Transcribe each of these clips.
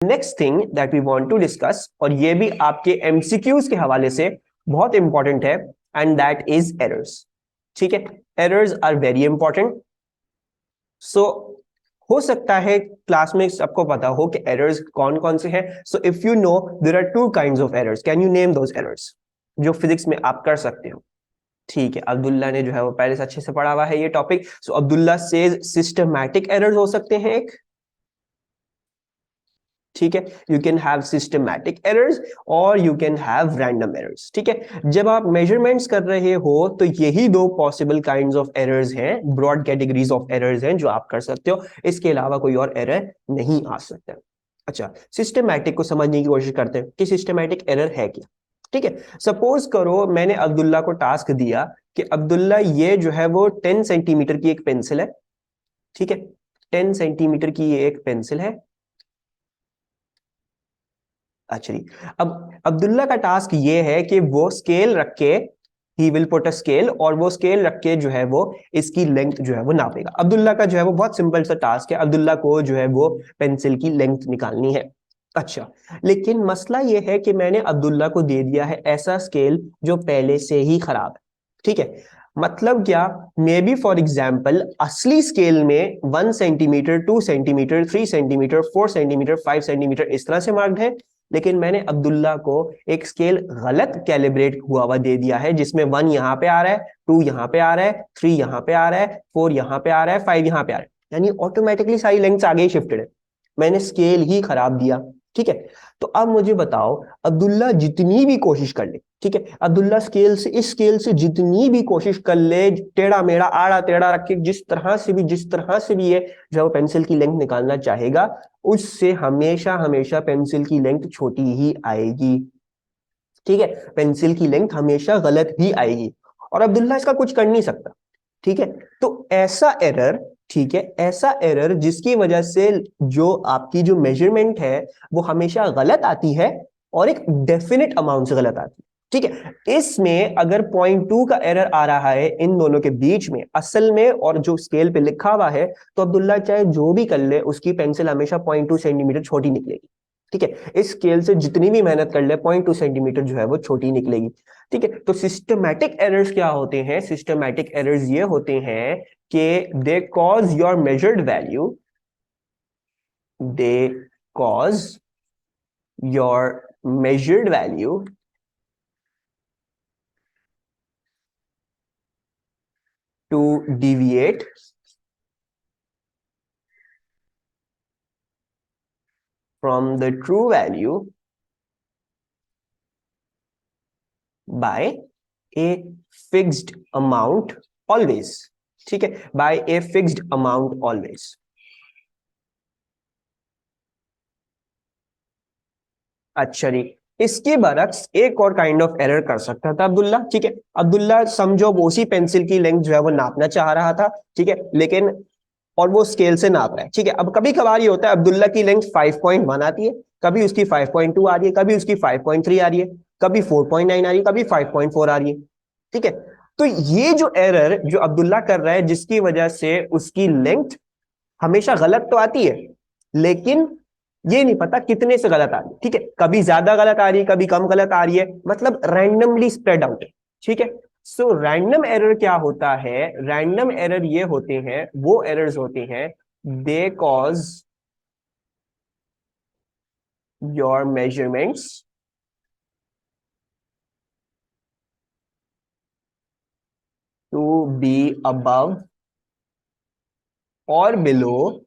Next thing that we want to discuss, और ये भी आपके एमसीक्यूज के हवाले से बहुत इंपॉर्टेंट है, एंड दैट इज एरर्स। ठीक है, एरर्स आर वेरी इंपॉर्टेंट। सो हो सकता है क्लास में सबको पता हो कि एरर्स कौन कौन से हैं। So if you know there are two kinds of errors, can you name those errors जो फिजिक्स में आप कर सकते हो? ठीक है, अब्दुल्ला ने जो है वो पहले से अच्छे से पढ़ा हुआ है ये topic. So Abdullah says systematic errors हो सकते हैं एक। ठीक है, you can have systematic errors और you can have random errors. ठीक है, जब आप मेजरमेंट्स कर रहे हो तो यही दो पॉसिबल काइंड्स ऑफ एरर्स हैं, ब्रॉड कैटेगरीज ऑफ एरर्स हैं जो आप कर सकते हो। इसके अलावा कोई और एरर नहीं आ सकता। अच्छा, सिस्टमैटिक को समझने की कोशिश करते हैं कि सिस्टमैटिक एरर है क्या। ठीक है, सपोज करो मैंने अब्दुल्ला को टास्क दिया कि अब्दुल्ला ये जो है वो 10 सेंटीमीटर की एक पेंसिल है। ठीक है, 10 सेंटीमीटर की ये एक पेंसिल है। अच्छा जी, अब अब्दुल्ला का टास्क ये है कि वो स्केल रख के, he will put a scale, और वो स्केल रख के जो है वो इसकी लेंथ जो है वो नापेगा। अब्दुल्ला का जो है वो बहुत सिंपल सा टास्क है, अब्दुल्ला को जो है वो पेंसिल की लेंथ निकालनी है। अच्छा, लेकिन मसला ये है कि मैंने अब्दुल्ला को दे दिया है ऐसा स्केल जो पहले से ही खराब है। ठीक है, मतलब क्या, मे बी फॉर एग्जाम्पल असली स्केल में 1 centimetre, 2 centimetre, 3 centimetre, 4 centimetre, 5 centimetre इस तरह से मार्क्ड है, लेकिन मैंने अब्दुल्ला को एक स्केल गलत कैलिब्रेट हुआ हुआ दे दिया है, जिसमें 1 यहां पे आ रहा है, 2 यहां पे आ रहा है, 3 यहां पे आ रहा है, 4 यहां पे आ रहा है, 5 यहां पे आ रहा है, यानी ऑटोमेटिकली सारी लेंथ्स आगे शिफ्टेड है। मैंने स्केल ही खराब दिया। ठीक है, तो अब मुझे बताओ, अब्दुल्ला जितनी भी कोशिश कर ले, ठीक है, अब्दुल्ला स्केल से, इस स्केल से जितनी भी कोशिश कर ले, टेढ़ा मेढ़ा आड़ा टेढ़ा रख के जिस तरह से भी ये जो पेंसिल की लेंथ निकालना चाहेगा, उससे हमेशा हमेशा पेंसिल की लेंथ छोटी ही आएगी। ठीक है, पेंसिल की लेंथ हमेशा गलत ही आएगी, और अब्दुल्ला इसका कुछ कर नहीं सकता। ठीक है, तो ऐसा एरर, ठीक है, ऐसा एरर जिसकी वजह से जो आपकी जो मेजरमेंट है वो हमेशा गलत आती है, और एक डेफिनेट अमाउंट से गलत आती है। ठीक है, इसमें अगर 0.2 का एरर आ रहा है इन दोनों के बीच में असल में, और जो स्केल पे लिखा हुआ है, तो अब्दुल्ला चाहे जो भी कर ले उसकी पेंसिल हमेशा 0.2 सेंटीमीटर छोटी निकलेगी। ठीक है, इस स्केल से जितनी भी मेहनत कर ले 0.2 सेंटीमीटर जो है वो छोटी निकलेगी। ठीक है, तो सिस्टमैटिक एरर्स क्या होते हैं? सिस्टमैटिक एरर्स ये होते हैं कि दे cause your measured value, they cause your measured value to deviate from the true value by a fixed amount always. ठीक है, by a fixed amount always. अच्छा जी, इसके बरक्स एक और काइंड ऑफ एरर कर सकता था अब्दुल्ला। ठीक है, अब्दुल्ला समझो वो उसी पेंसिल की लेंथ जो है वो नापना चाह रहा था। ठीक है, लेकिन और वो स्केल से नाप रहा है। ठीक है, अब कभी कभार ये होता है अब्दुल्ला की लेंथ 5.1 आती है, कभी उसकी 5.2 आ रही है, कभी उसकी 5.3 आ रही है, कभी 4.9 आ रही है, कभी 5.4 आ रही है। ठीक है, तो ये जो एरर जो अब्दुल्ला कर रहा है जिसकी वजह से उसकी लेंथ हमेशा गलत तो आती है, लेकिन ये नहीं पता कितने से गलत आ रही है। ठीक है, कभी ज्यादा गलत आ रही है, कभी कम गलत आ रही है, मतलब रैंडमली स्प्रेड आउट है। ठीक है, सो रैंडम एरर क्या होता है? रैंडम एरर ये होते हैं, वो एरर्स होते हैं, they cause your measurements to be above और below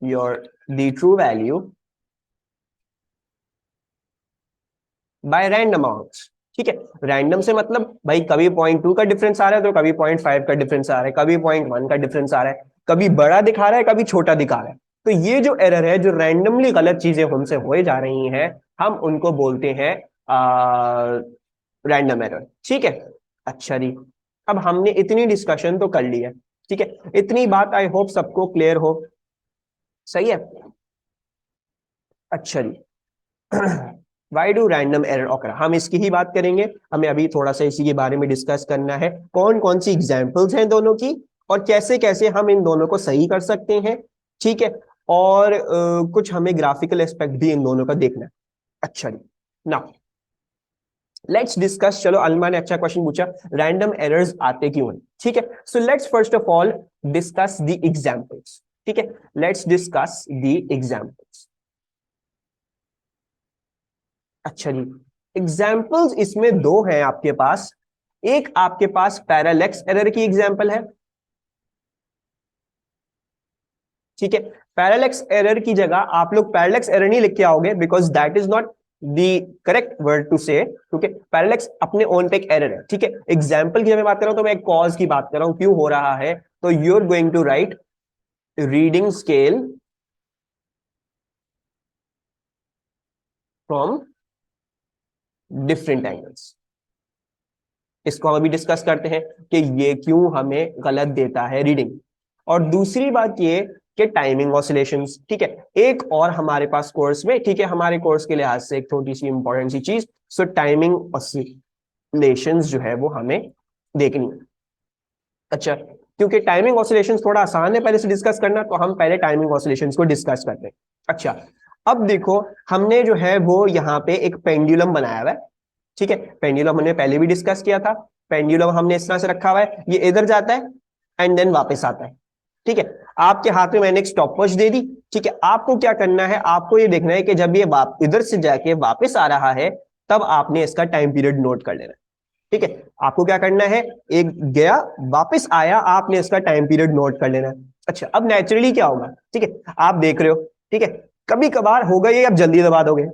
your the true value by random amounts. ठीक है, रैंडम से मतलब भाई कभी 0.2 का डिफरेंस आ रहा है, तो कभी 0.5 का डिफरेंस आ रहा है, कभी 0.1 का डिफरेंस आ रहा है, कभी बड़ा दिखा रहा है, कभी छोटा दिखा रहा है। तो ये जो एरर है, जो रैंडमली गलत चीजें हमसे हो जा रही हैं, हम उनको बोलते हैं रैंडम एरर। ठीक है, अच्छा जी, अब हमने इतनी डिस्कशन तो कर ली है। ठीक है, इतनी बात आई होप सबको क्लियर हो। सही है, अच्छा जी। Why do random error occur, हम इसकी ही बात करेंगे। हमें अभी थोड़ा सा इसी के बारे में डिस्कस करना है, कौन कौन सी एग्जाम्पल्स हैं दोनों की, और कैसे कैसे हम इन दोनों को सही कर सकते हैं, ठीक है। और कुछ हमें ग्राफिकल एस्पेक्ट भी इन दोनों का देखना है। अच्छा जी, नाउ लेट्स डिस्कस। चलो, अलमा ने अच्छा क्वेश्चन पूछा, रैंडम एरर्स आते क्यों हैं, ठीक है। So let's first of all discuss the examples, ठीक है। Let's discuss the examples. अच्छा जी, एग्जांपल्स इसमें दो हैं आपके पास। एक आपके पास पैरालेक्स एरर की एग्जांपल है, ठीक है। पैरालेक्स एरर की जगह आप लोग पैरालेक्स एरर नहीं लिख के आओगे, because that is not the correct word to say, क्योंकि पैरालेक्स अपने ओन पे एक एरर है, ठीक है। एग्जाम्पल की जब मैं बात कर रहा हूं तो मैं एक कॉज की बात कर रहा हूं, क्यों हो रहा है। तो you are going to write reading scale from different angles. इसको हम अभी डिस्कस करते हैं कि ये क्यों हमें गलत देता है रीडिंग। और दूसरी बात ये कि टाइमिंग ऑसिलेशंस, ठीक है। एक और हमारे पास कोर्स में, ठीक है, हमारे कोर्स के लिहाज से एक छोटी सी इंपॉर्टेंट सी चीज, सो टाइमिंग ऑसिलेशंस जो है वो हमें देखनी है। अच्छा, क्योंकि टाइमिंग ऑसिलेशंस थोड़ा आसान है पहले से डिस्कस करना, तो हम पहले टाइमिंग ऑसिलेशंस को डिस्कस करते हैं। अच्छा, अब देखो, हमने जो है वो यहाँ पे एक पेंडुलम बनाया हुआ है, ठीक है। पेंडुलम हमने पहले भी डिस्कस किया था। पेंडुलम हमने इस तरह से रखा हुआ है, ये इधर जाता है एंड देन वापस आता है, ठीक है। आपके हाथ में मैंने एक स्टॉपवॉच दे दी, ठीक है। आपको क्या करना है, आपको ये देखना है कि जब ये इधर से जाके वापस आ रहा है, तब आपने इसका टाइम पीरियड नोट कर लेना है, ठीक है। आपको क्या करना है, एक गया वापस आया, आपने इसका टाइम पीरियड नोट कर लेना है। अच्छा, अब नेचुरली क्या होगा, ठीक है, आप देख रहे हो, ठीक है। कभी कभार होगा ये आप जल्दी दबा दोगे,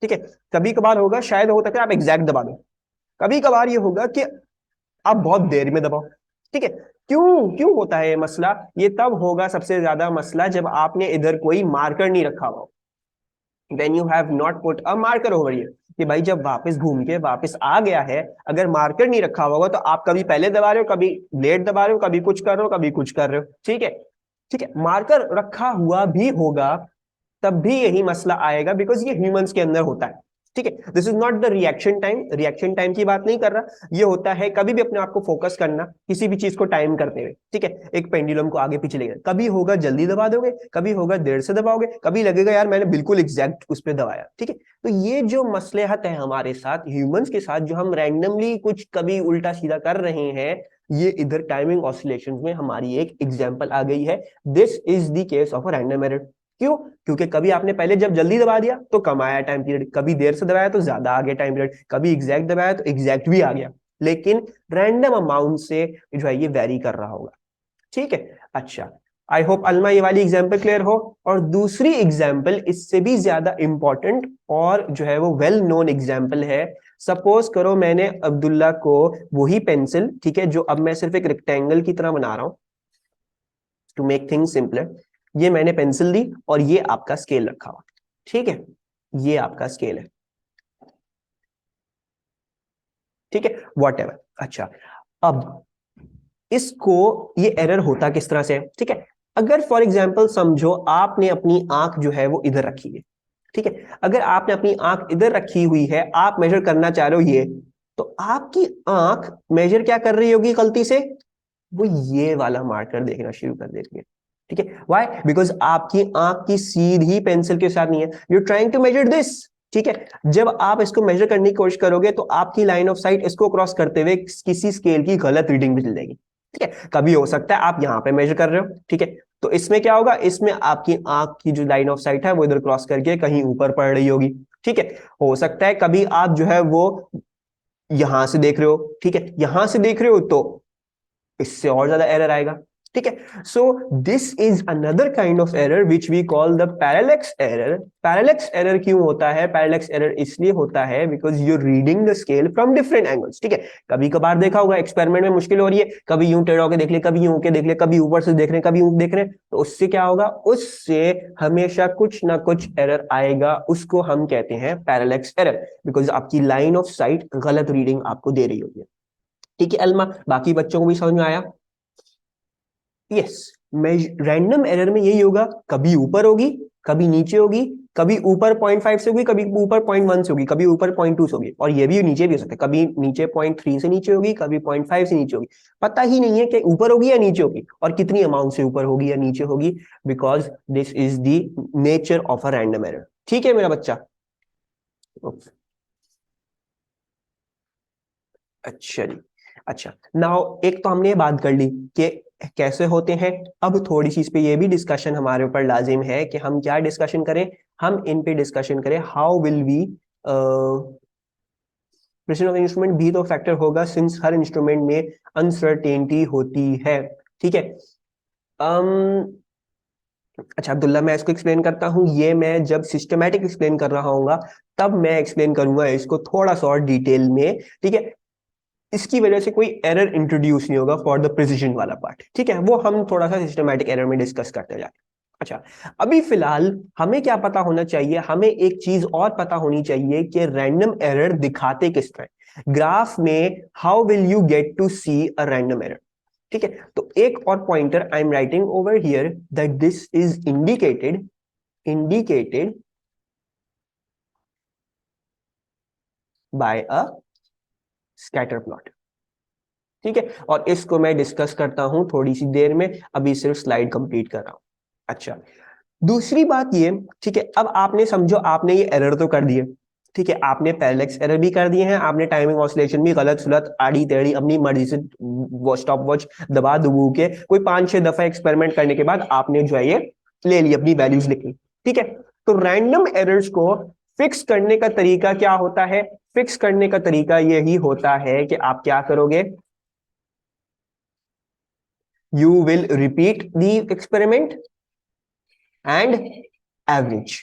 ठीक है। कभी कभार होगा, शायद हो सकता है आप एग्जैक्ट दबा दो। कभी कभार ये होगा कि आप बहुत देर में दबाओ, ठीक है। क्यों क्यों होता है ये मसला, ये तब होगा सबसे ज्यादा मसला जब आपने इधर कोई मार्कर नहीं रखा हुआ। When you have not put a marker over here, कि भाई जब वापस घूम के वापस आ गया है, अगर मार्कर नहीं रखा होगा तो आप कभी पहले दबा रहे हो, कभी लेट दबा रहे हो, कभी कुछ कर रहे हो, कभी कुछ कर रहे हो, ठीक है। ठीक है, मार्कर रखा हुआ भी होगा तब भी यही मसला आएगा, बिकॉज ये ह्यूमंस के अंदर होता है, ठीक है। This is not the reaction time, reaction time की बात नहीं कर रहा, ये होता है कभी भी अपने आप को फोकस करना किसी भी चीज को टाइम करते हुए, ठीक है। एक पेंडुलम को आगे पीछे लेकर, कभी होगा जल्दी दबा दोगे, कभी होगा देर से दबाओगे, कभी लगेगा यार मैंने बिल्कुल एग्जैक्ट उस पर दबाया, ठीक है। तो ये जो मसलहत है हमारे साथ ह्यूमंस के साथ, जो हम रैंडमली कुछ कभी उल्टा सीधा कर रहे हैं, ये इधर टाइमिंग ऑसिलेशंस में हमारी एक एग्जांपल आ गई है। This is the case of a random error. क्यों, क्योंकि कभी आपने पहले जब जल्दी दबा दिया तो कम आया टाइम पीरियड, कभी देर से दबाया तो ज्यादा आ गया टाइम पीरियड, कभी एग्जैक्ट दबाया तो एग्जैक्ट भी आ गया, लेकिन रैंडम अमाउंट से जो है ये वेरी कर रहा होगा, ठीक है। अच्छा, आई होप अलमा ये वाली एग्जांपल क्लियर हो। और दूसरी एग्जांपल इससे भी ज्यादा इंपॉर्टेंट और जो है वो वेल नोन एग्जांपल है। सपोज करो मैंने अब्दुल्ला को वही पेंसिल, ठीक है, जो अब मैं सिर्फ एक रेक्टेंगल की तरह बना रहा हूं टू मेक थिंग्स सिंपलर, ये मैंने पेंसिल दी और ये आपका स्केल रखा हुआ, ठीक है। ये आपका स्केल है, ठीक है, वॉट एवर। अच्छा, अब इसको, ये एरर होता किस तरह से है, ठीक है। अगर फॉर एग्जाम्पल समझो आपने अपनी आंख जो है वो इधर रखी है, ठीक है। अगर आपने अपनी आंख इधर रखी हुई है, आप मेजर करना चाह रहे हो ये, तो आपकी आंख मेजर क्या कर रही होगी गलती से, वो ये वाला मार्कर देखना शुरू कर देती है, ठीक है। व्हाई, बिकॉज आपकी आंख की सीधी पेंसिल के साथ नहीं है, you trying to measure this, ठीक है। जब आप इसको मेजर करने की कोशिश करोगे तो आपकी लाइन ऑफ साइट इसको क्रॉस करते हुए किसी स्केल की गलत रीडिंग भी चल जाएगी, ठीक है। कभी हो सकता है आप यहां पे मेजर कर रहे हो, ठीक है, तो इसमें क्या होगा, इसमें आपकी आंख की जो लाइन ऑफ साइट है वो इधर क्रॉस करके कहीं ऊपर पड़ रही होगी, ठीक है। हो सकता है कभी आप जो है वो यहां से देख रहे हो, ठीक है, यहां से देख रहे हो तो इससे और ज्यादा एरर आएगा, ठीक है। So this is another kind of error which we call the parallax error. Parallax error क्यों होता है, पैरेलैक्स एरर इसलिए होता है because you reading the scale from different angles, ठीक है। कभी कभार देखा होगा एक्सपेरिमेंट में मुश्किल हो रही है, कभी यूं टेढ़ा होकर देख ले, कभी यूं के देख ले, कभी ऊपर से देख रहे, कभी ऊं देख रहे, तो उससे क्या होगा, उससे हमेशा कुछ ना कुछ एरर आएगा, उसको हम कहते हैं पैरेलैक्स एरर, बिकॉज आपकी लाइन ऑफ साइट गलत रीडिंग आपको दे रही होगी, ठीक है। अल्मा, बाकी बच्चों को भी समझ में आया। यस, मैं रैंडम एरर में यही होगा, कभी ऊपर होगी, कभी नीचे होगी, कभी ऊपर 0.5 से होगी, कभी ऊपर 0.1 से होगी, कभी ऊपर 0.2 से होगी, और ये भी नीचे भी हो सकता है, कभी नीचे 0.3 से नीचे होगी, कभी 0.5 से नीचे होगी। पता ही नहीं है कि ऊपर होगी या नीचे होगी, और कितनी अमाउंट से ऊपर होगी या नीचे होगी, because this is the nature of a random error. ठीक है मेरा बच्चा। अच्छा जी। अच्छा, नाउ एक तो हमने ये बात कर ली कि कैसे होते हैं। अब थोड़ी सी इस पे ये भी डिस्कशन हमारे ऊपर लाजिम है कि हम क्या डिस्कशन करें, हम इन पे डिस्कशन करें how will we, precision of instrument भी तो फैक्टर होगा सिंस हर इंस्ट्रूमेंट में अनसर्टेनिटी होती है। ठीक है। um, अच्छा अब्दुल्ला, मैं इसको एक्सप्लेन करता हूँ, ये मैं जब सिस्टमैटिक एक्सप्लेन कर रहा हूँ तब मैं एक्सप्लेन करूंगा इसको थोड़ा सा और डिटेल में। ठीक है। इसकी वजह से कोई एरर इंट्रोड्यूस नहीं होगा फॉर द प्रिसिजन वाला पार्ट। ठीक है, वो हम थोड़ा सा सिस्टमैटिक एरर में डिस्कस करते जाएंगे। अच्छा, अभी फिलहाल हमें क्या पता होना चाहिए, हमें एक चीज और पता होनी चाहिए कि रैंडम एरर दिखाते किस तरह ग्राफ में, how will you get to see a random error. ठीक है, तो एक और pointer I am writing over here that this is indicated by a scatter plot. ठीक है, और इसको मैं डिस्कस करता हूं थोड़ी सी देर में, अभी सिर्फ स्लाइड कंप्लीट कर रहा हूं। अच्छा, दूसरी बात ये, ठीक है, अब आपने समझो आपने ये एरर तो कर दिए। ठीक है, आपने पैरेलैक्स एरर भी कर दिए हैं, आपने टाइमिंग ऑसिलेशन भी गलत सुलत आड़ी टेढ़ी अपनी मर्जी से स्टॉप वॉच दबा दबू के कोई 5-6 दफा एक्सपेरिमेंट करने के बाद आपने जो है ये ले ली, अपनी वैल्यूज लिख ली। ठीक है, तो रैंडम एरर्स को फिक्स करने का तरीका क्या होता है, फिक्स करने का तरीका यही होता है कि आप क्या करोगे, you will repeat the experiment and average।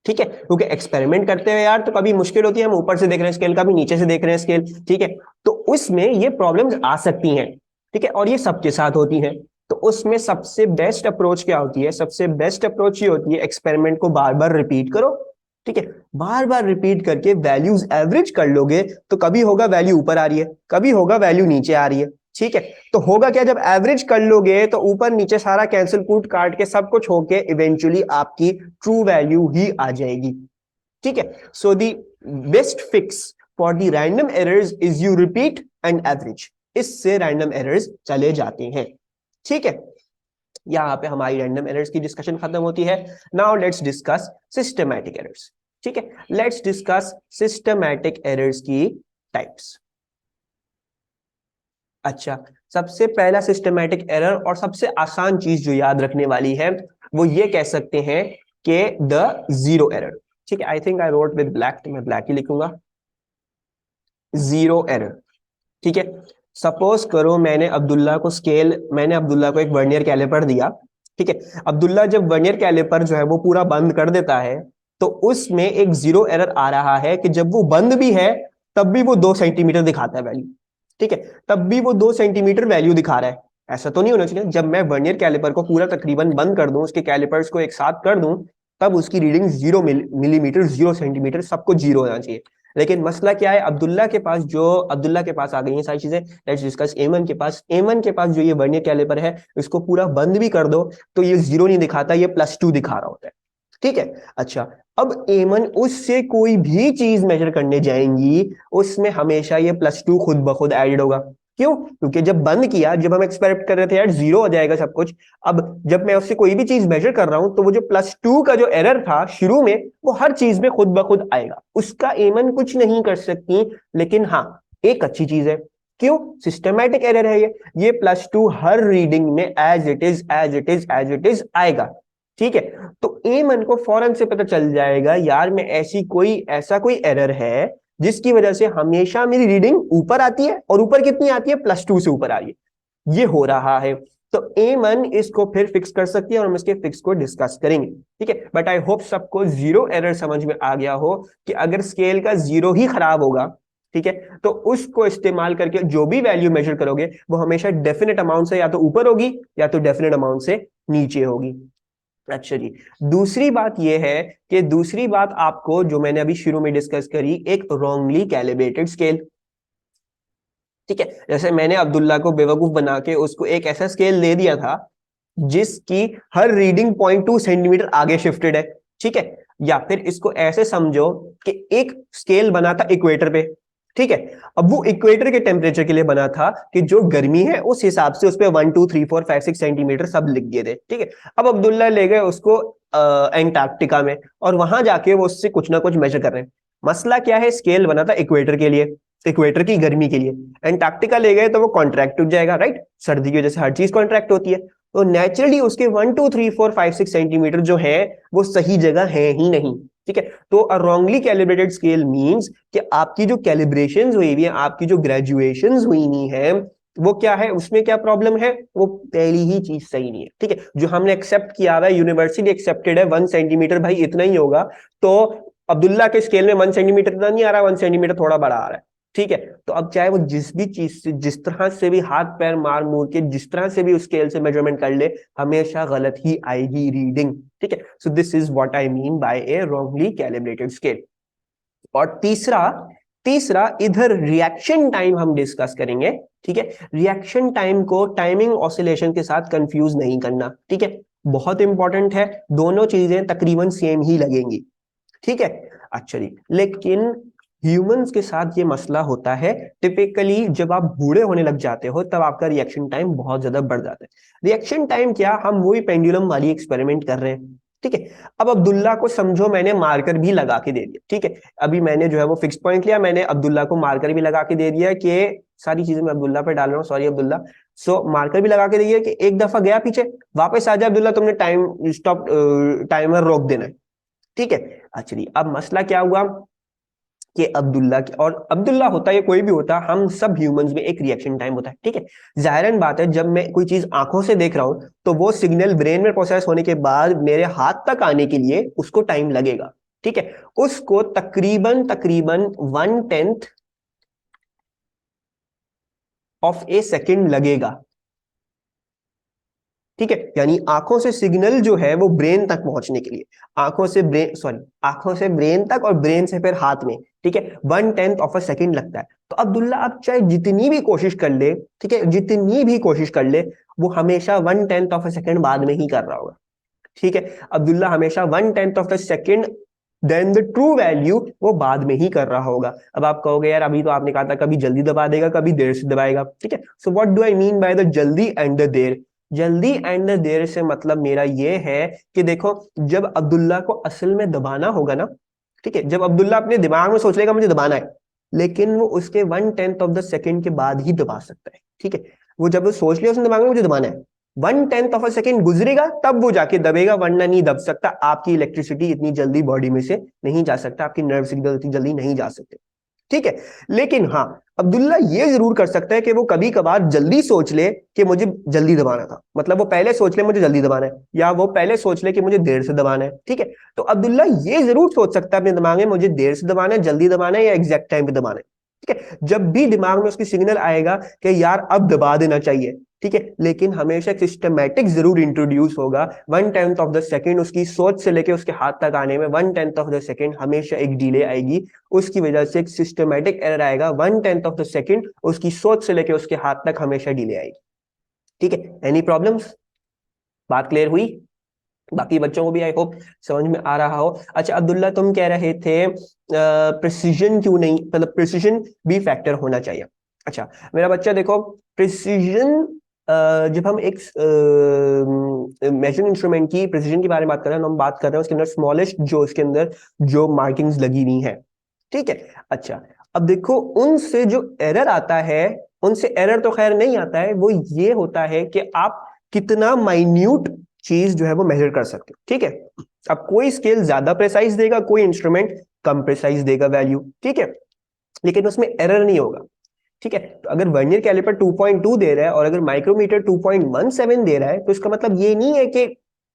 ठीक है, क्योंकि एक्सपेरिमेंट करते हुए यार तो कभी मुश्किल होती है, हम ऊपर से देख रहे हैं स्केल, कभी नीचे से देख रहे हैं स्केल। ठीक है, तो उसमें ये प्रॉब्लम्स आ सकती हैं। ठीक है, और ये सबके साथ होती हैं। तो उसमें सबसे बेस्ट अप्रोच क्या होती है, सबसे बेस्ट अप्रोच ये होती है एक्सपेरिमेंट को बार बार रिपीट करो। ठीक है, बार बार रिपीट करके वैल्यूज एवरेज कर लोगे तो कभी होगा वैल्यू ऊपर आ रही है, कभी होगा वैल्यू नीचे आ रही है। ठीक है, तो होगा क्या, जब एवरेज कर लोगे तो ऊपर नीचे सारा कैंसिल कूट काट के सब कुछ होके इवेंचुअली आपकी ट्रू वैल्यू ही आ जाएगी। ठीक है, so the best fix for the random errors is you repeat and average, इससे रैंडम एरर्स चले जाते हैं। ठीक है, यहां पे हमारी रैंडम एरर्स की डिस्कशन खत्म होती है। Now let's discuss systematic errors. ठीक है, लेट्स डिस्कस सिस्टमैटिक एरर्स की टाइप्स। अच्छा, सबसे पहला सिस्टमैटिक एरर और सबसे आसान चीज जो याद रखने वाली है वो ये कह सकते हैं कि द जीरो एरर। ठीक है, I think I wrote with black, तो मैं ब्लैक ही लिखूंगा, जीरो एरर। ठीक है, सपोज करो मैंने अब्दुल्ला को एक वर्नियर कैलिपर दिया। ठीक है, अब्दुल्ला जब वर्नियर कैलिपर जो है वो पूरा बंद कर देता है तो उसमें एक जीरो एरर आ रहा है कि जब वो बंद भी है तब भी वो 2 सेंटीमीटर दिखाता है वैल्यू। ठीक है, तब भी वो 2 सेंटीमीटर वैल्यू दिखा रहा है। ऐसा तो नहीं होना चाहिए, जब मैं वर्नियर कैलिपर को पूरा तकरीबन बंद कर दूं, उसके कैलिपर्स को एक साथ कर दूं, तब उसकी रीडिंग 0 मिलीमीटर 0 सेंटीमीटर सब कुछ जीरो होना चाहिए। लेकिन मसला क्या है, अब्दुल्ला के पास आ गई है सारी चीजें। लेट्स डिस्कस एमन के पास जो ये वर्नियर कैलिपर है, इसको पूरा बंद भी कर दो तो ये जीरो नहीं दिखाता, ये +2 दिखा रहा होता है। ठीक है, अच्छा, अब एमन उससे कोई भी चीज मेजर करने जाएंगी, उसमें हमेशा ये +2 खुद ब खुद एडेड होगा। क्यों, क्योंकि जब बंद किया, जब हम एक्सपेरिमेंट कर रहे थे यार जीरो हो जाएगा सब कुछ, अब जब मैं उससे कोई भी चीज मेजर कर रहा हूं तो वो जो +2 का जो एरर था शुरू में, वो हर चीज में खुद ब खुद आएगा, उसका एमन कुछ नहीं कर सकती। लेकिन हाँ, एक अच्छी चीज है, क्यों, सिस्टमैटिक एरर है ये +2 हर रीडिंग में as it is as it is as it is आएगा। ठीक है, तो एमन को फौरन से पता चल जाएगा यार मैं ऐसा कोई एरर है जिसकी वजह से हमेशा मेरी रीडिंग ऊपर आती है, और ऊपर कितनी आती है, +2 से ऊपर आ रही है, ये हो रहा है। तो एमन इसको फिर फिक्स कर सकती है और हम इसके फिक्स को डिस्कस करेंगे। ठीक है, बट आई होप सबको जीरो एरर समझ में आ गया हो कि अगर स्केल का जीरो ही खराब होगा, ठीक है, तो उसको इस्तेमाल करके जो भी वैल्यू मेजर करोगे वो हमेशा डेफिनेट अमाउंट से या तो ऊपर होगी या तो डेफिनेट अमाउंट से नीचे होगी। अच्छा जी, दूसरी बात यह है कि दूसरी बात आपको जो मैंने अभी शुरू में डिस्कस करी, एक रॉन्गली कैलिब्रेटेड स्केल। ठीक है, जैसे मैंने अब्दुल्ला को बेवकूफ बना के उसको एक ऐसा स्केल दे दिया था जिसकी हर रीडिंग 0.2 सेंटीमीटर आगे शिफ्टेड है। ठीक है। या फिर इसको ऐसे समझो कि एक स्केल बना था इक्वेटर पे, ठीक है। अब वो इक्वेटर के टेम्परेचर के लिए बना था कि जो गर्मी है उस हिसाब से उस पर 1 2 3 4 5 6 सेंटीमीटर सब लिख दिए थे, ठीक है। अब अब्दुल्ला ले गए उसको एंटार्क्टिका में, और वहां जाके वो उससे कुछ ना कुछ मेजर कर रहे हैं। मसला क्या है, स्केल बना था इक्वेटर के लिए, इक्वेटर की गर्मी के लिए। एंटार्क्टिका ले गए तो वो कॉन्ट्रैक्ट हो जाएगा, राइट। सर्दी की वजह से हर चीज कॉन्ट्रैक्ट होती है, तो नेचुरली उसके 1 2 3 4 5 6 सेंटीमीटर जो है वो सही जगह है ही नहीं, ठीक है। तो रॉन्गली कैलिब्रेटेड स्केल मींस कि आपकी जो कैलिब्रेशंस हुई हुई है, आपकी जो ग्रेजुएशंस हुई हुई है, वो क्या है, उसमें क्या प्रॉब्लम है, वो पहली ही चीज सही नहीं है, ठीक है। जो हमने एक्सेप्ट किया हुआ है, यूनिवर्सली एक्सेप्टेड है 1 सेंटीमीटर, भाई इतना ही होगा। तो अब्दुल्ला के स्केल में 1 सेंटीमीटर इतना नहीं आ रहा, 1 सेंटीमीटर थोड़ा बड़ा आ रहा है, ठीक है। तो अब चाहे वो जिस भी चीज से, जिस तरह से भी हाथ पैर मार मूर के, जिस तरह से भी उस स्केल से मेजरमेंट कर ले, हमेशा गलत ही आएगी रीडिंग, ठीक है। So this is what I mean by A wrongly calibrated scale. और तीसरा तीसरा इधर रिएक्शन टाइम हम डिस्कस करेंगे, ठीक है। रिएक्शन टाइम को टाइमिंग ऑसिलेशन के साथ कंफ्यूज नहीं करना, ठीक है। बहुत इंपॉर्टेंट है, दोनों चीजें तकरीबन सेम ही लगेंगी, ठीक है। अच्छा जी, लेकिन ह्यूमंस के साथ ये मसला होता है, टिपिकली जब आप बूढ़े होने लग जाते हो तब आपका रिएक्शन टाइम बहुत ज्यादा बढ़ जाता है। रिएक्शन टाइम क्या, हम वही पेंडुलम वाली एक्सपेरिमेंट कर रहे हैं, ठीक है। अब अब्दुल्ला को समझो मैंने मार्कर भी लगा के दे दिया, ठीक है। अभी मैंने जो है वो फिक्स पॉइंट लिया, मैंने अब्दुल्ला को मार्कर भी लगा के दे दिया कि सारी चीजें मैं अब्दुल्ला पे डाल रहा हूँ, सॉरी अब्दुल्ला। सो मार्कर भी लगा के दिया कि एक दफा गया पीछे, वापस आ जा अब्दुल्ला, तुमने टाइम स्टॉप, टाइमर रोक देना है, ठीक है। अच्छा, अब मसला क्या हुआ कि अब्दुल्ला की, और अब्दुल्ला होता है या कोई भी होता, हम सब ह्यूमंस में एक रिएक्शन टाइम होता है, ठीक है। जाहिर बात है, जब मैं कोई चीज आंखों से देख रहा हूं तो वो सिग्नल ब्रेन में प्रोसेस होने के बाद मेरे हाथ तक आने के लिए उसको टाइम लगेगा, ठीक है। उसको तकरीबन तकरीबन 1/10 ऑफ ए सेकेंड लगेगा, ठीक है। यानी आंखों से सिग्नल जो है वो ब्रेन तक पहुंचने के लिए, आंखों से ब्रेन, सॉरी, आंखों से ब्रेन तक और ब्रेन से फिर हाथ में, ठीक है, 1/10 ऑफ अ सेकेंड लगता है। तो अब्दुल्ला आप चाहे जितनी भी कोशिश कर ले, ठीक है, जितनी भी कोशिश कर ले, वो हमेशा 1/10 ऑफ अ सेकेंड बाद में ही कर रहा होगा, ठीक है। अब्दुल्ला हमेशा 1/10 of the second then the true value वो बाद में ही कर रहा होगा। अब आप कहोगे यार अभी तो आपने कहा था कभी जल्दी दबा देगा कभी देर से दबाएगा, ठीक है। So what do I mean by the जल्दी एंड द देर। जल्दी एंड द देर से मतलब मेरा ये है कि देखो, जब अब्दुल्ला को असल में दबाना होगा ना, ठीक है, जब अब्दुल्ला अपने दिमाग में सोच लेगा मुझे दबाना है, लेकिन वो उसके 1/10 ऑफ द सेकेंड के बाद ही दबा सकता है, ठीक है। वो जब वो सोच लिया उसने दिमाग में मुझे दबाना है, 1/10 ऑफ अ सेकेंड गुजरेगा तब वो जाके दबेगा, वरना नहीं दब सकता। आपकी इलेक्ट्रिसिटी इतनी जल्दी बॉडी में से नहीं जा सकता, आपकी नर्व सिग्नल इतनी जल्दी नहीं जा सकते, ठीक है। लेकिन हाँ, अब्दुल्ला ये जरूर कर सकता है कि वो कभी कभार जल्दी सोच ले कि मुझे जल्दी दबाना था, मतलब वो पहले सोच ले मुझे जल्दी दबाना है, या वो पहले सोच ले कि मुझे देर से दबाना है, ठीक है। तो अब्दुल्ला ये जरूर सोच सकता है अपने दिमाग में मुझे देर से दबाना है, जल्दी दबाना है, या एग्जैक्ट टाइम पे दबाना है, ठीक है। जब भी दिमाग में उसकी सिग्नल आएगा कि यार अब दबा देना चाहिए, ठीक है, लेकिन हमेशा एक सिस्टमैटिक जरूर इंट्रोड्यूस होगा। 1/10 ऑफ द सेकेंड उसकी सोच से लेके उसके हाथ तक आने में 1/10 ऑफ द सेकेंड हमेशा एक डिले आएगी, उसकी वजह से एक सिस्टमैटिक एरर आएगा। 1/10 ऑफ द सेकेंड उसकी सोच से लेके उसके हाथ तक हमेशा डिले आएगी, ठीक है। एनी प्रॉब्लम्स, बात क्लियर हुई? बाकी बच्चों को भी आई होप समझ में आ रहा हो। अच्छा अब्दुल्ला, तुम कह रहे थे प्रिसीजन क्यों नहीं, मतलब प्रिसीजन भी फैक्टर होना चाहिए। अच्छा मेरा बच्चा देखो, प्रिसीजन, जब हम एक मेजरिंग इंस्ट्रूमेंट की प्रिसीजन के बारे में बात कर रहे हैं, हम बात कर रहे हैं उसके अंदर स्मॉलेस्ट जो उसके अंदर जो मार्किंग्स लगी हुई है, ठीक है। अच्छा अब देखो, उनसे जो एरर आता है, उनसे एरर तो खैर नहीं आता है, वो ये होता है कि आप कितना माइन्यूट चीज जो है वो मेजर कर सकते हो, ठीक है। अब कोई स्केल ज्यादा प्रेसाइज देगा, कोई इंस्ट्रूमेंट कम प्रेसाइज देगा वैल्यू, ठीक है, लेकिन उसमें एरर नहीं होगा, ठीक है। तो अगर वर्नियर कैलिपर 2.2 दे रहा है और अगर माइक्रोमीटर 2.17 दे रहा है, तो इसका मतलब ये नहीं है कि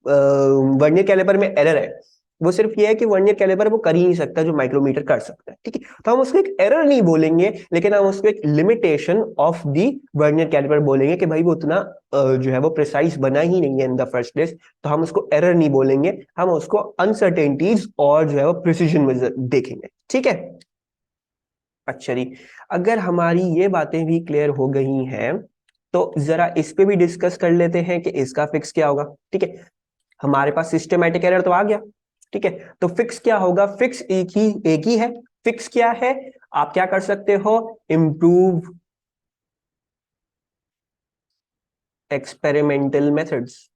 वर्नियर कैलिपर में एरर है, वो सिर्फ ये है कि वर्नियर कैलिपर वो कर ही नहीं सकता जो माइक्रोमीटर कर सकता है, ठीक है। तो हम उसको एक एरर नहीं बोलेंगे, लेकिन हम उसको एक limitation of the vernier caliper बोलेंगे कि भाई वो उतना जो है वो प्रिसाइज बना ही नहीं है इन द फर्स्ट प्लेस, तो हम उसको एरर नहीं बोलेंगे, हम उसको अनसर्टेनिटीज और जो है वो प्रिसीजन में देखेंगे, ठीक है। अच्छा जी, अगर हमारी ये बातें भी क्लियर हो गई हैं तो जरा इस पे भी डिस्कस कर लेते हैं कि इसका फिक्स क्या होगा, ठीक है। हमारे पास सिस्टमैटिक एरर तो आ गया, ठीक है, तो फिक्स क्या होगा, फिक्स एक ही है। फिक्स क्या है, आप क्या कर सकते हो, इंप्रूव एक्सपेरिमेंटल मेथड्स।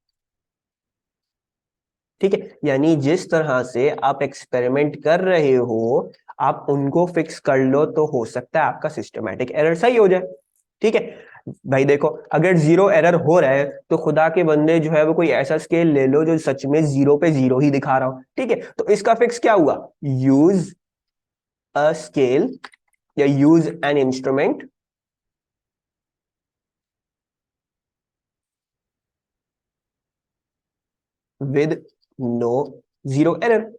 ठीक है, यानी जिस तरह से आप एक्सपेरिमेंट कर रहे हो आप उनको फिक्स कर लो तो हो सकता है आपका सिस्टमैटिक एरर सही हो जाए। ठीक है भाई, देखो अगर जीरो एरर हो रहा है तो खुदा के बंदे जो है वो कोई ऐसा स्केल ले लो जो सच में जीरो पे जीरो ही दिखा रहा हो। ठीक है, तो इसका फिक्स क्या हुआ, यूज अ स्केल या use an instrument with no zero error.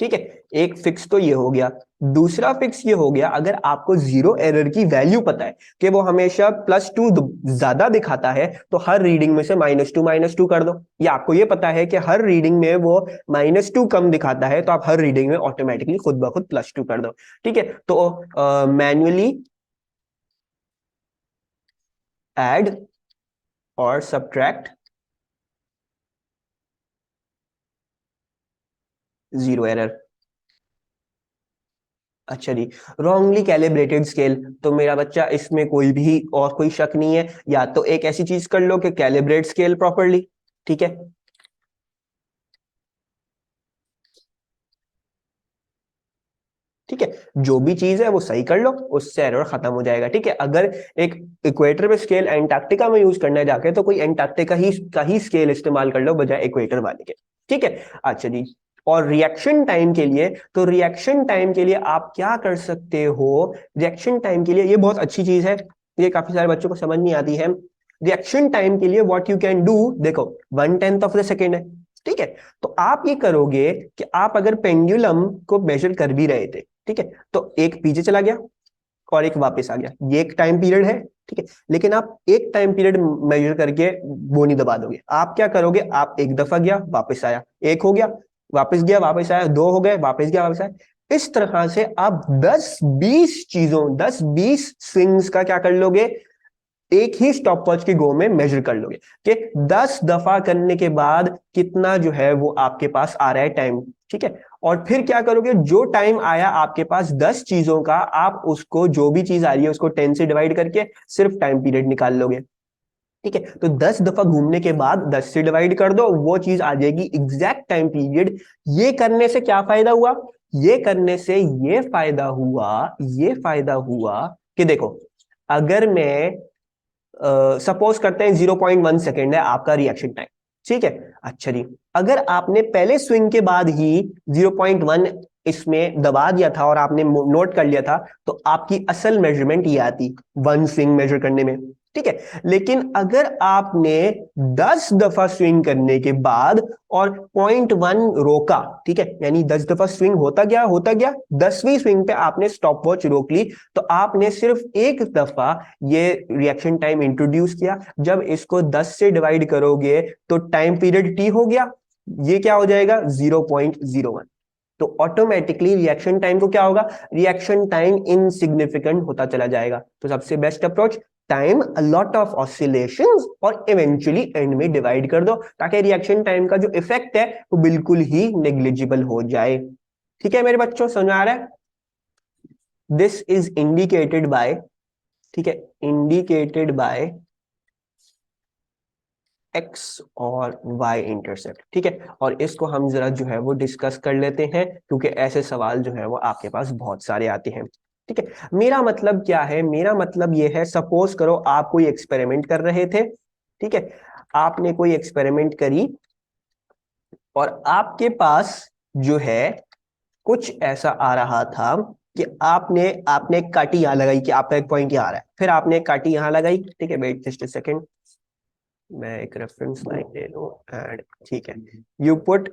ठीक है, एक फिक्स तो ये हो गया। दूसरा फिक्स ये हो गया, अगर आपको जीरो एरर की वैल्यू पता है कि वो हमेशा +2 ज्यादा दिखाता है तो हर रीडिंग में से -2 कर दो। या आपको ये पता है कि हर रीडिंग में वो -2 कम दिखाता है तो आप हर रीडिंग में ऑटोमेटिकली खुद ब खुद +2 कर दो। ठीक है, तो मैन्युअली ऐड और सब्ट्रैक्ट जीरो एरर। अच्छा जी, रॉन्गली कैलिब्रेटेड स्केल, तो मेरा बच्चा इसमें कोई भी और कोई शक नहीं है, या तो एक ऐसी चीज कर लो कि कैलिब्रेट स्केल प्रॉपरली। ठीक है, ठीक है, जो भी चीज है वो सही कर लो, उससे एरर खत्म हो जाएगा। ठीक है, अगर एक इक्वेटर पे स्केल एंटार्क्टिका में यूज करना है जाके तो कोई एंटार्क्टिका ही का ही स्केल इस्तेमाल कर लो बजाय इक्वेटर वाले के। ठीक है, अच्छा जी, और रिएक्शन टाइम के लिए, तो रिएक्शन टाइम के लिए आप क्या कर सकते हो, रिएक्शन टाइम के लिए ये बहुत अच्छी चीज है, ये काफी सारे बच्चों को समझ नहीं आती है। रिएक्शन टाइम के लिए व्हाट यू कैन डू, देखो 1/10 ऑफ द सेकेंड है। ठीक है, तो आप ये करोगे कि आप अगर पेंडुलम को मेजर कर भी रहे थे, ठीक है, तो एक पीछे चला गया और एक वापस आ गया, ये एक टाइम पीरियड है। ठीक है, लेकिन आप एक टाइम पीरियड मेजर करके वो नहीं दबा दोगे, आप क्या करोगे, आप एक दफा गया वापस आया, एक हो गया वापस गया वापस आया, दो हो गए वापस गया वापस आया, इस तरह से आप 10-20 चीजों 10-20 स्विंग्स का क्या कर लोगे, एक ही स्टॉप वॉच की गो में मेजर कर लोगे कि 10 दफा करने के बाद कितना जो है वो आपके पास आ रहा है टाइम। ठीक है, और फिर क्या करोगे, जो टाइम आया आपके पास 10 चीजों का, आप उसको जो भी चीज आ रही है उसको 10 से डिवाइड करके सिर्फ टाइम पीरियड निकाल लोगे। ठीक है, तो 10 दफा घूमने के बाद 10 से डिवाइड कर दो, वो चीज आ जाएगी एग्जैक्ट टाइम पीरियड। ये करने से क्या फायदा हुआ, ये करने से ये फायदा हुआ कि देखो, अगर मैं सपोज करते हैं 0.1 सेकेंड है आपका रिएक्शन टाइम। ठीक है, अच्छा जी, अगर आपने पहले स्विंग के बाद ही 0.1 इसमें दबा दिया था और आपने नोट कर लिया था तो आपकी असल मेजरमेंट ये आती 1 स्विंग मेजर करने में। ठीक है, लेकिन अगर आपने 10 दफा स्विंग करने के बाद और 0.1 रोका, ठीक है, यानी 10 दफा स्विंग होता गया 10वीं स्विंग पे आपने स्टॉप वॉच रोक ली, तो आपने सिर्फ एक दफा ये रिएक्शन टाइम इंट्रोड्यूस किया। जब इसको 10 से डिवाइड करोगे तो टाइम पीरियड टी हो गया, ये क्या हो जाएगा 0.01। तो ऑटोमेटिकली रिएक्शन टाइम को क्या होगा, रिएक्शन टाइम इनसिग्निफिकेंट होता चला जाएगा। तो सबसे best approach, time a lot of oscillations और इवेंचुअली एंड में डिवाइड कर दो ताकि रिएक्शन टाइम का जो इफेक्ट है वो बिल्कुल ही नेग्लिजिबल हो जाए। ठीक है मेरे बच्चों, समझ आ रहा है, दिस इज इंडिकेटेड बाय, ठीक है, इंडिकेटेड बाय एक्स और वाई इंटरसेप्ट। ठीक है, और इसको हम जरा जो है वो डिस्कस कर लेते हैं क्योंकि ऐसे सवाल जो है वो आपके पास बहुत सारे आते हैं। ठीक है, मेरा मतलब क्या है, मेरा मतलब ये है, सपोज करो आप कोई एक्सपेरिमेंट कर रहे थे। ठीक है, आपने कोई एक्सपेरिमेंट करी और आपके पास जो है कुछ ऐसा आ रहा था कि आपने आपने एक काटी यहां लगाई कि आपका एक पॉइंट यहां आ रहा है, फिर आपने एक काटी यहां लगाई। ठीक है, वेट जस्ट अ सेकंड, मैं एक रेफरेंस लाइन ले लूं एंड ठीक है, you put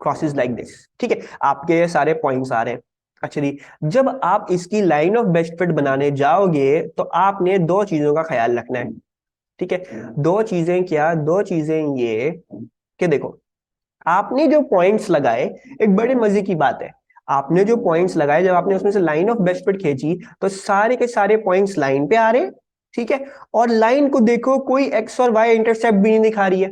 crosses like this. ठीक है, आपके ये सारे पॉइंट्स आ रहे हैं। अच्छा जी, जब आप इसकी लाइन ऑफ बेस्ट फिट बनाने जाओगे तो आपने दो चीजों का ख्याल रखना है। ठीक है, दो चीजें क्या, दो चीजें ये कि देखो, आपने जो पॉइंट्स लगाए, एक बड़े मजे की बात है, आपने जो पॉइंट्स लगाए जब आपने उसमें से लाइन ऑफ बेस्ट फिट खींची तो सारे के सारे पॉइंट्स लाइन पे आ रहे हैं। ठीक है, और लाइन को देखो कोई एक्स और वाई इंटरसेप्ट भी नहीं दिखा रही है।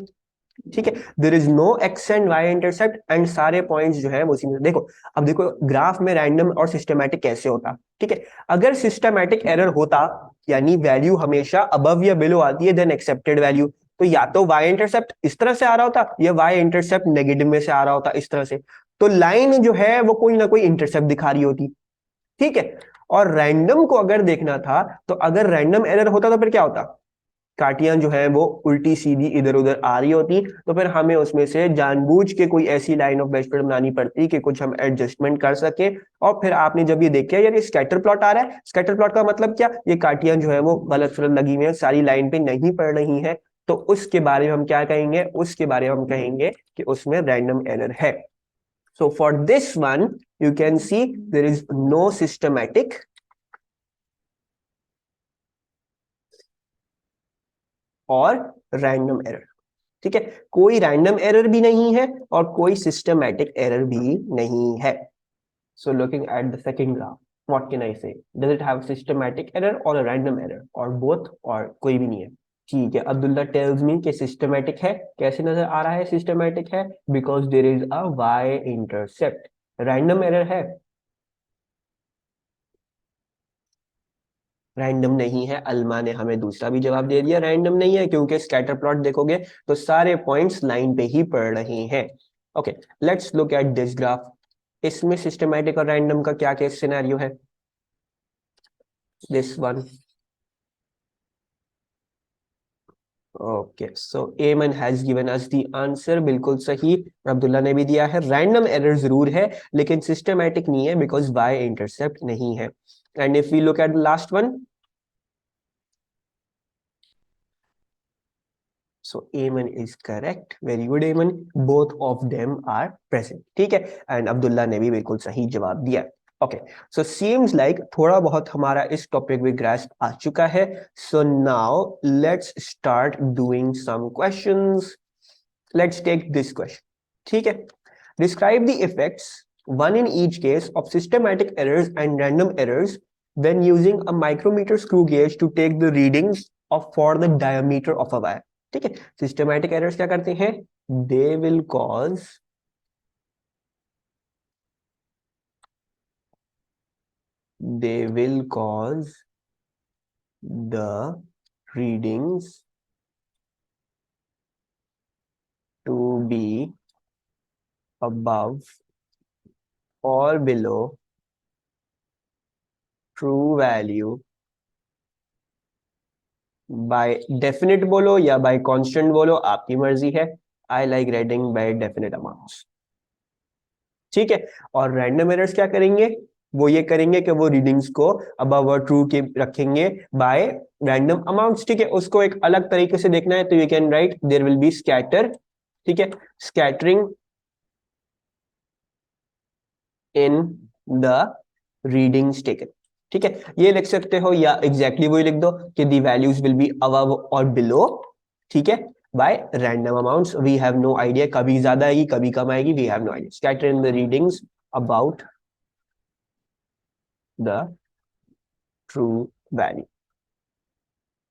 ठीक है, there is no X and Y intercept and सारे पॉइंट्स जो है वो उसी में। देखो अब देखो ग्राफ में रैंडम और सिस्टमैटिक कैसे होता, ठीक है, अगर सिस्टमैटिक एरर होता यानी वैल्यू हमेशा अबव या बिलो आती है देन एक्सेप्टेड वैल्यू, तो या तो वाई इंटरसेप्ट इस तरह से आ रहा होता या वाई इंटरसेप्ट नेगेटिव में से आ रहा होता इस तरह से, तो लाइन जो है वो कोई ना कोई इंटरसेप्ट दिखा रही होती, ठीक है। और रैंडम को अगर देखना था तो अगर रैंडम एरर होता तो फिर क्या होता, काटियां जो है वो उल्टी सीधी इधर उधर आ रही होती, तो फिर हमें उसमें से जानबूझ के कोई ऐसी लाइन ऑफ बेस्ट बनानी पड़ती कि कुछ हम एडजस्टमेंट कर सके। और फिर आपने जब ये देखा यार ये स्कैटर प्लॉट आ रहा है, स्कैटर प्लॉट का मतलब क्या, ये काटियां जो है वो गलत फलत लगी हुई है, सारी लाइन पे नहीं पड़ रही है, तो उसके बारे में हम क्या कहेंगे, उसके बारे में हम कहेंगे कि उसमें रैंडम एरर है। So for this one you can see there is no systematic और रैंडम एरर, ठीक है, कोई रैंडम एरर भी नहीं है और कोई सिस्टमैटिक एरर भी नहीं है। So looking at the second graph what can I say, does it have systematic error और रैंडम एरर और बोथ और कोई भी नहीं है, ठीक है। अब्दुल्ला टेल्स मी कि सिस्टमैटिक है, कैसे नजर आ रहा है सिस्टमैटिक है, because there is a Y intercept. Random error है, रैंडम नहीं है, अल्मा ने हमें दूसरा भी जवाब दे दिया, रैंडम नहीं है क्योंकि स्कैटर प्लॉट देखोगे तो सारे पॉइंट्स लाइन पे ही पड़ रहे हैं। Okay, let's look at this graph, इसमें सिस्टमैटिक और रैंडम का क्या केस सिनेरियो है, दिस वन। ओके सो एमन has given us the answer, बिल्कुल सही, अब्दुल्ला ने भी दिया है, रैंडम एरर जरूर है लेकिन सिस्टमैटिक नहीं है बिकॉज वाई इंटरसेप्ट नहीं है। And if we look at the last one, so Aman is correct, very good Aman, both of them are present, ठीक है। एंड अब्दुल्ला ने भी बिल्कुल सही जवाब दिया। ओके, सो सीम्स लाइक थोड़ा बहुत हमारा इस टॉपिक में ग्रास्प आ चुका है। So now let's start doing some questions. Let's take this question, ठीक है, describe the effects one in each case of systematic errors and random errors when using a micrometer screw gauge to take the readings of for the diameter of a wire, ठीक है। Systematic errors क्या करते हैं, they will cause the readings to be above or below true value by definite बोलो या by constant बोलो, आपकी मर्जी है, I like writing by definite amounts, ठीक है। और रैंडम एरर्स क्या करेंगे, वो ये करेंगे कि वो रीडिंग्स को अबव और ट्रू के रखेंगे बाय रैंडम अमाउंट्स, ठीक है। उसको एक अलग तरीके से देखना है तो you can write there will be scatter, ठीक है, scattering in the readings taken, ठीक है, ये लिख सकते हो या एग्जैक्टली वही लिख दो कि the values will be above और बिलो, ठीक है, by random amounts, we have no idea, कभी ज्यादा आएगी कभी कम आएगी, we have no idea, scatter in the readings about the true value,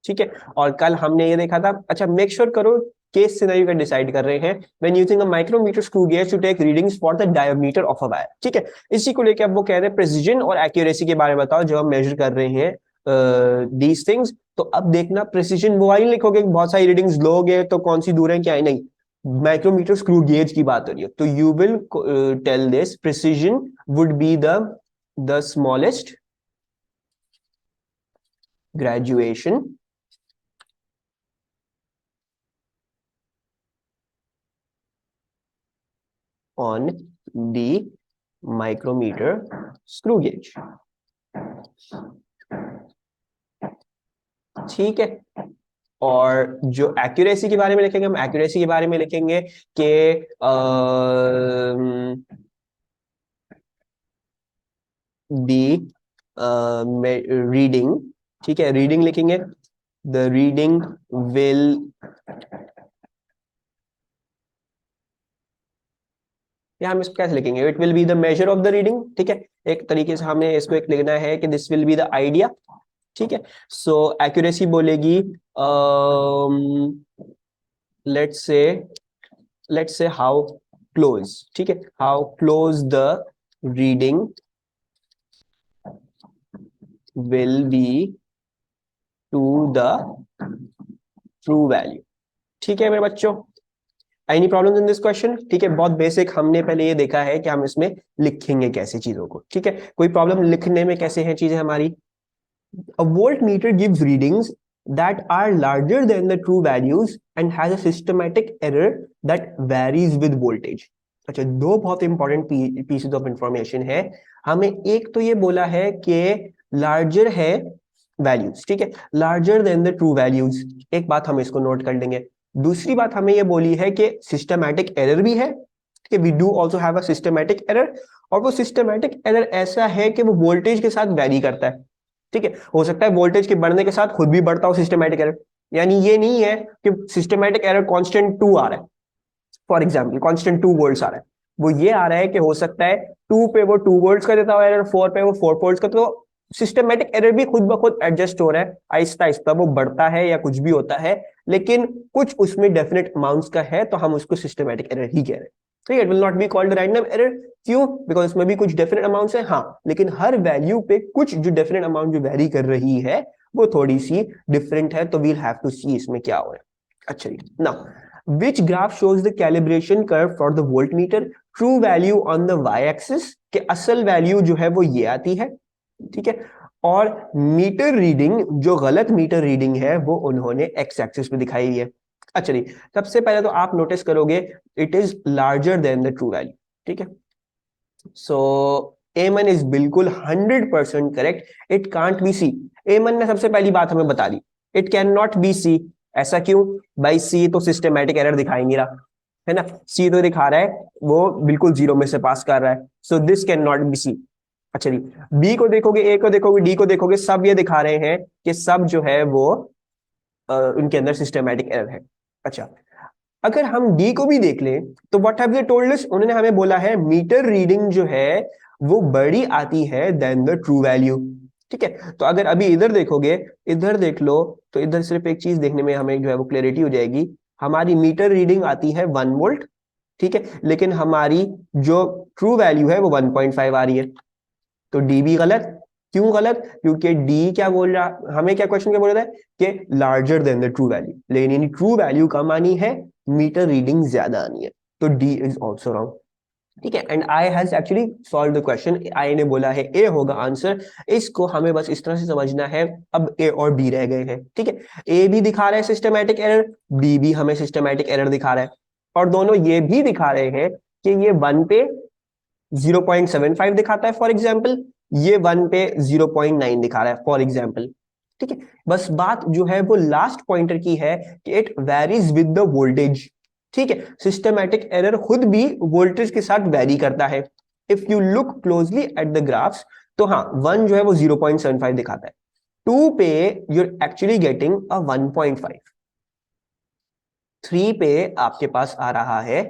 ठीक है। और कल हमने ये देखा था, अच्छा मेक श्योर करो केस सिनेरियो का डिसाइड कर रहे हैं when using a micrometer screw gauge to take readings for the diameter of a wire, ठीक है। इसी को लेकर अब वो कह रहे हैं प्रिसिजन और एक्यूरेसी के बारे में बताओ जब हम मेजर कर रहे हैं दीज थिंग्स। तो अब देखना प्रिसिजन वो वाली लिखोगे, बहुत सारी रीडिंग्स लोगे तो कौन सी दूर है क्या है, नहीं, माइक्रोमीटर स्क्रू गेज की बात हो रही है, तो you will tell this precision would be the smallest graduation on the micrometer screw gauge, ठीक है। और जो एक्यूरेसी के बारे में लिखेंगे, हम एक्यूरेसी के बारे में लिखेंगे कि दी रीडिंग, ठीक है, रीडिंग लिखेंगे, द रीडिंग विल या हम इसको कैसे लिखेंगे, it will be the measure of the reading, ठीक है, एक तरीके से हमें इसको एक लिखना है कि this will be the idea, ठीक है। सो एक्यूरेसी बोलेगी let's say let's say how close, ठीक है, how close the reading will be to the true value. ठीक है मेरे बच्चों, any problem in this question? ठीक है, बहुत बेसिक हमने पहले ये देखा है कि हम इसमें लिखेंगे कैसे चीजों को। ठीक है, कोई प्रॉब्लम लिखने में कैसे हैं चीजें हमारी? A voltmeter gives readings that are larger than the true values and has a systematic error that varies with voltage। अच्छा, दो बहुत इंपॉर्टेंट पीसेस ऑफ इंफॉर्मेशन है हमें। एक तो ये बोला है कि लार्जर है वैल्यूज, ठीक है, larger than the true values. एक बात हम इसको नोट कर लेंगे। दूसरी बात हमें ये बोली है कि सिस्टमैटिक एरर भी है, कि we do also have a systematic error, और वो सिस्टमैटिक एरर ऐसा है कि वो वोल्टेज के साथ वैरी करता है। ठीक है, हो सकता है वोल्टेज के बढ़ने के साथ खुद भी बढ़ता हो सिस्टमैटिक एरर, यानी ये नहीं है कि सिस्टमैटिक एरर कांस्टेंट 2 आ रहा है, फॉर एग्जांपल कांस्टेंट 2 वोल्ट्स आ रहा है। वो ये आ रहा है कि हो सकता है 2 पे वो 2 वोल्ट्स का देता हो एरर, 4 पे वो 4 वोल्ट्स का। तो सिस्टमैटिक एरर भी खुद ब खुद एडजस्ट हो रहा है, आहिस्ता आहिस्ता वो बढ़ता है या कुछ भी होता है, लेकिन कुछ उसमें डेफिनेट अमाउंट्स का है, तो हम उसको सिस्टमैटिक एरर ही कह रहे हैं। ठीक है, it will not be called random error. क्यों? बिकॉज इसमें भी कुछ डेफिनेट अमाउंट्स है, हाँ, लेकिन हर वैल्यू पे कुछ जो डेफिनेट अमाउंट जो वेरी कर रही है वो थोड़ी सी डिफरेंट है, तो वील हैव टू सी इसमें क्या हो रहा है। अच्छा जी, now which graph shows the calibration curve for the voltmeter? True value on the Y axis, के असल वैल्यू जो है वो ये आती है, ठीक है, और मीटर रीडिंग, जो गलत मीटर रीडिंग है वो उन्होंने एक्स एक्सिस पे दिखाई है। अच्छा जी, सबसे पहले तो आप नोटिस करोगे it is larger than the true value. ठीक है, सो A1 इज बिल्कुल 100% correct, it can't be C. A1 ने सबसे पहली बात हमें बता दी, it can not be C. ऐसा क्यों भाई? सी तो सिस्टमैटिक एरर दिखा ही नहीं रहा है ना, सी तो दिखा रहा है वो बिल्कुल जीरो में से पास कर रहा है, so this can not be C. अच्छा जी, बी को देखोगे, ए को देखोगे, डी को देखोगे, सब ये दिखा रहे हैं कि सब जो है वो उनके अंदर सिस्टमैटिक एरर है। अच्छा, अगर हम डी को भी देख लें तो what have they told us? उन्होंने हमें बोला है मीटर रीडिंग जो है वो बड़ी आती है देन द ट्रू वैल्यू। ठीक है, तो अगर अभी इधर देखोगे, इधर देख लो, तो इधर सिर्फ एक चीज देखने में हमें जो है वो क्लैरिटी हो जाएगी। हमारी मीटर रीडिंग आती है 1 वोल्ट, ठीक है, लेकिन हमारी जो ट्रू वैल्यू है वो 1.5 आ रही है, तो डी भी गलत। क्यों गलत? क्योंकि डी क्या बोल रहा, हमें क्या क्वेश्चन क्या बोल रहा है कि larger than the true value, लेकिन ट्रू वैल्यू कम आनी है, मीटर रीडिंग ज्यादा आनी है, तो डी इज ऑल्सो रॉन्ग। ठीक है, and I has actually solve the question, I ने बोला है ए होगा आंसर। इसको हमें बस इस तरह से समझना है, अब ए और बी रह गए हैं। ठीक है, ए भी दिखा रहा है सिस्टमैटिक एरर, बी भी हमें सिस्टमैटिक एरर दिखा रहा है, और दोनों ये भी दिखा रहे हैं कि ये 1 पे 0.75 दिखाता है फॉर एग्जाम्पल, ये 1 पे 0.9 दिखा रहा है फॉर एग्जाम्पल। ठीक है, बस बात जो है वो लास्ट पॉइंटर की है कि it varies with the voltage. ठीक है, सिस्टमैटिक एरर खुद भी वोल्टेज के साथ वेरी करता है। If you look closely at the graphs, तो हाँ, 1 जो है वो 0.75 दिखाता है, 2 पे यूर एक्चुअली गेटिंग अ 1.5, 3 पे आपके पास आ रहा है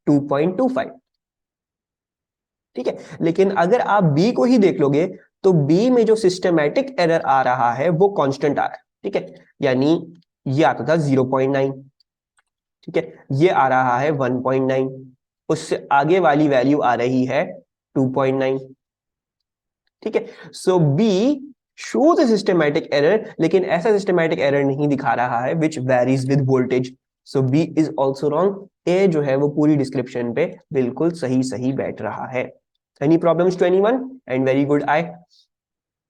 2.25। ठीक है, लेकिन अगर आप बी को ही देख लोगे तो बी में जो सिस्टमैटिक एरर आ रहा है वो कांस्टेंट आ रहा है। ठीक है, यानी ये आता था 0.9, ठीक है, ये आ रहा है 1.9, उससे आगे वाली वैल्यू आ रही है 2.9। ठीक है, so B shows a systematic error, लेकिन ऐसा सिस्टमैटिक एरर नहीं दिखा रहा है which varies with voltage, so B is also wrong. A जो है वो पूरी डिस्क्रिप्शन पे बिल्कुल सही सही बैठ रहा है। Any problems to anyone? And very good, I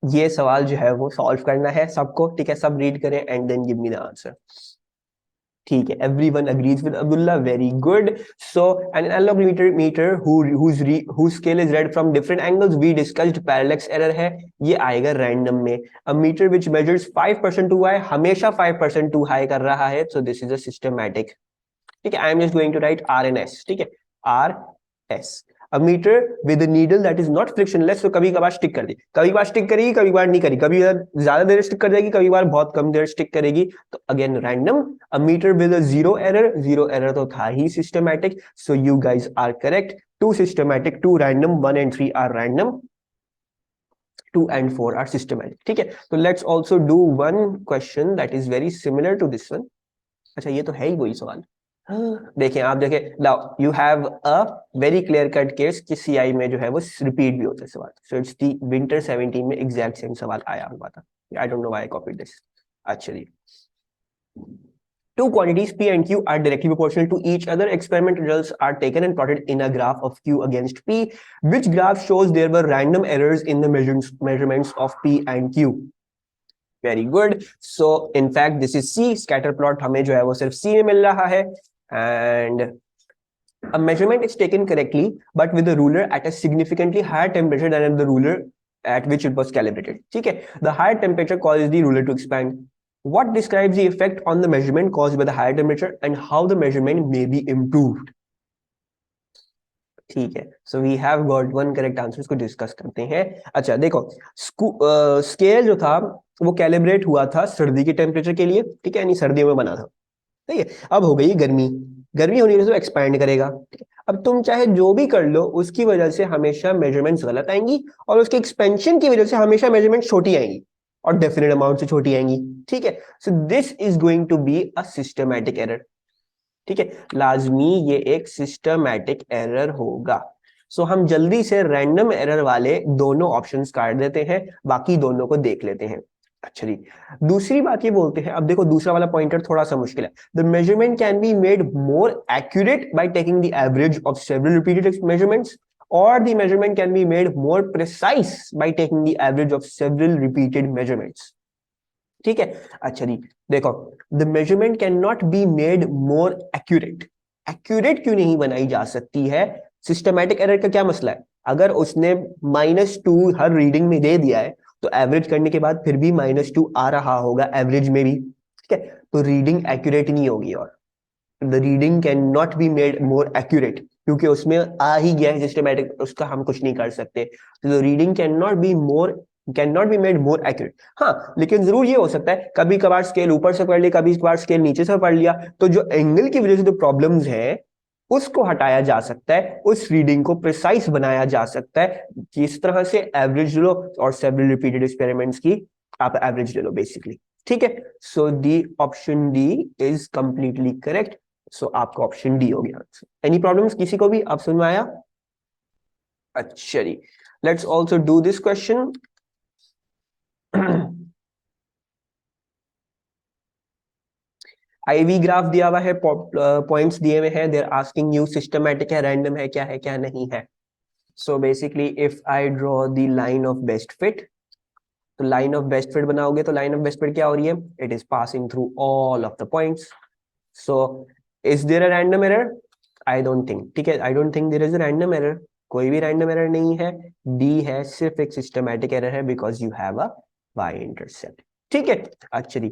ये सवाल जो है वो सॉल्व करना है सबको। ठीक है, सब रीड करें and then give me the answer. ठीक है, everyone agrees with Abdullah, very good. So an analog meter whose scale is read from different angles, we discussed parallax error है, ये आएगा रैंडम में। a meter which measures 5% too high, हमेशा 5% too high कर रहा है, so this is a systematic। ठीक है, I am just going to write R and S। ठीक है, R S। A meter with a needle that is not frictionless, तो कभी कभार स्टिक कर दी, कभी बार स्टिक करेगी, कभी बार नहीं करेगी, कभी ज्यादा देर स्टिक कर जाएगी, कभी बार बहुत कम देर स्टिक करेगी, तो again random. A meter with a zero error, zero error तो था ही systematic, so you guys are correct। 2 systematic, 2 random, 1 and 3 are random, 2 and 4 are systematic। ठीक है, तो let's also do one question that is very similar to this one। अच्छा, ये तो है ही वही सवाल। देखें, आप देखें, now you have a very clear cut case कि सीआई में जो है वो रिपीट भी होता है सवाल। सो इट्स दी विंटर 17 में एग्जैक्ट सेम सवाल आया हुआ था। I don't know why I copied this. Actually two quantities P and Q are directly proportional to each other. Experiment results are taken and plotted in a graph of Q against P. Which graph shows there were random errors in the measurements of P and Q? Very good. So in fact this is C. Scatter plot हमें जो है वो सिर्फ C में मिल रहा है, and a measurement is taken correctly but with the ruler at a significantly higher temperature than the ruler at which it was calibrated. ठीक है, the higher temperature causes the ruler to expand. What describes the effect on the measurement caused by the higher temperature and how the measurement may be improved? ठीक है, so we have got one correct answer. इसको discuss करते हैं। अच्छा देखो, scale जो था वो कैलिब्रेट हुआ था सर्दी के टेम्परेचर के लिए, ठीक है, यानी सर्दियों में बना था। ठीक है, अब हो गई गर्मी, गर्मी होने से एक्सपैंड करेगा। अब तुम चाहे जो भी कर लो, उसकी वजह से हमेशा मेजरमेंट्स गलत आएंगी, और उसके एक्सपेंशन की वजह से हमेशा मेजरमेंट छोटी आएंगी, और डेफिनेट अमाउंट से छोटी आएंगी। ठीक है, so this is going to be a systematic error. ठीक है, लाजमी ये एक सिस्टमैटिक एरर होगा। सो हम जल्दी से रैंडम एरर वाले दोनों ऑप्शंस काट देते हैं, बाकी दोनों को देख लेते हैं। अच्छा जी, दूसरी बात ये बोलते हैं, अब देखो दूसरा वाला पॉइंटर थोड़ा सा मुश्किल है। The measurement can be made more accurate by taking the average of several repeated measurements, और the measurement can be made more precise by taking the average of several repeated measurements. ठीक है, अच्छा जी देखो, the measurement can not be made more accurate. Accurate क्यों नहीं बनाई जा सकती है? सिस्टमैटिक एरर का क्या मसला है? अगर उसने -2 हर रीडिंग में दे दिया है, तो एवरेज करने के बाद फिर भी -2 आ रहा होगा एवरेज में भी। ठीक है, तो रीडिंग एक्यूरेट नहीं होगी, और the reading can not be made more accurate, क्योंकि उसमें आ ही गया है सिस्टमैटिक, उसका हम कुछ नहीं कर सकते। तो the reading can not be made more accurate. हाँ, लेकिन जरूर ये हो सकता है कभी कभार स्केल ऊपर से पढ़ लिया, कभी कभार स्केल नीचे से पढ़ लिया, तो जो एंगल की वजह से जो प्रॉब्लम्स है उसको हटाया जा सकता है, उस रीडिंग को प्रिसाइज बनाया जा सकता है। जिस तरह से एवरेज लो और सेवरल रिपीटेड एक्सपेरिमेंट्स की आप एवरेज ले लो बेसिकली। ठीक है, so D option D is completely correct. So आपका ऑप्शन डी हो गया। एनी प्रॉब्लम्स किसी को भी? आप समझ में आया? अच्छा जी, let's also do this question. IV graph दिया हुआ है, पॉइंट्स दिए हुए हैं, देर आस्किंग यू सिस्टमैटिक है, रैंडम है, क्या नहीं है। So basically if I draw the line of best fit, तो लाइन ऑफ बेस्ट फिट बनाओगे तो लाइन ऑफ बेस्ट फिट क्या हो रही है? It is passing through all of the points. So is there a random error? I don't think. ठीक है, I don't think there is a random error, कोई भी रैंडम एरर नहीं है। डी है, सिर्फ एक सिस्टमैटिक एरर है, because you have a Y intercept. ठीक है, एक्चुअली